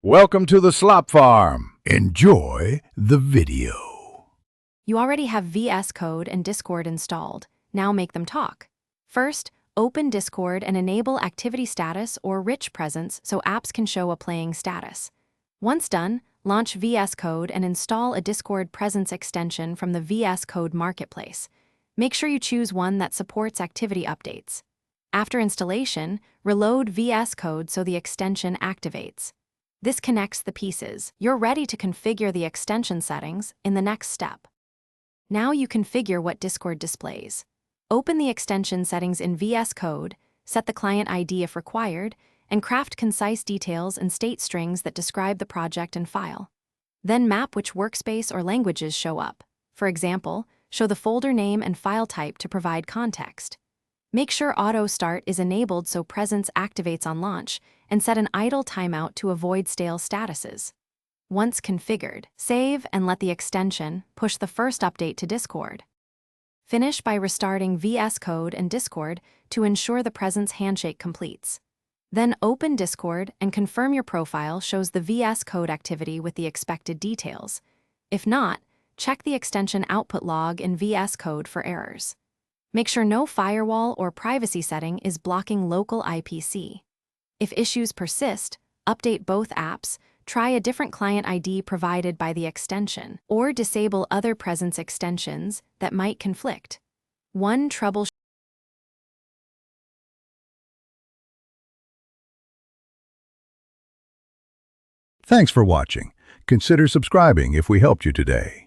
Welcome to the Slop Farm. Enjoy the video. You already have VS Code and Discord installed. Now make them talk. First, open Discord and enable activity status or rich presence so apps can show a playing status. Once done, launch VS Code and install a Discord presence extension from the VS Code Marketplace. Make sure you choose one that supports activity updates. After installation, reload VS Code so the extension activates. This connects the pieces. You're ready to configure the extension settings in the next step. Now you configure what Discord displays. Open the extension settings in VS Code, set the client ID if required, and craft concise details and state strings that describe the project and file. Then map which workspace or languages show up. For example, show the folder name and file type to provide context. Make sure Auto Start is enabled so Presence activates on launch, and set an idle timeout to avoid stale statuses. Once configured, save and let the extension push the first update to Discord. Finish by restarting VS Code and Discord to ensure the Presence handshake completes. Then open Discord and confirm your profile shows the VS Code activity with the expected details. If not, check the extension output log in VS Code for errors. Make sure no firewall or privacy setting is blocking local IPC. If issues persist, update both apps, try a different client ID provided by the extension, or disable other Presence extensions that might conflict. Thanks for watching. Consider subscribing if we helped you today.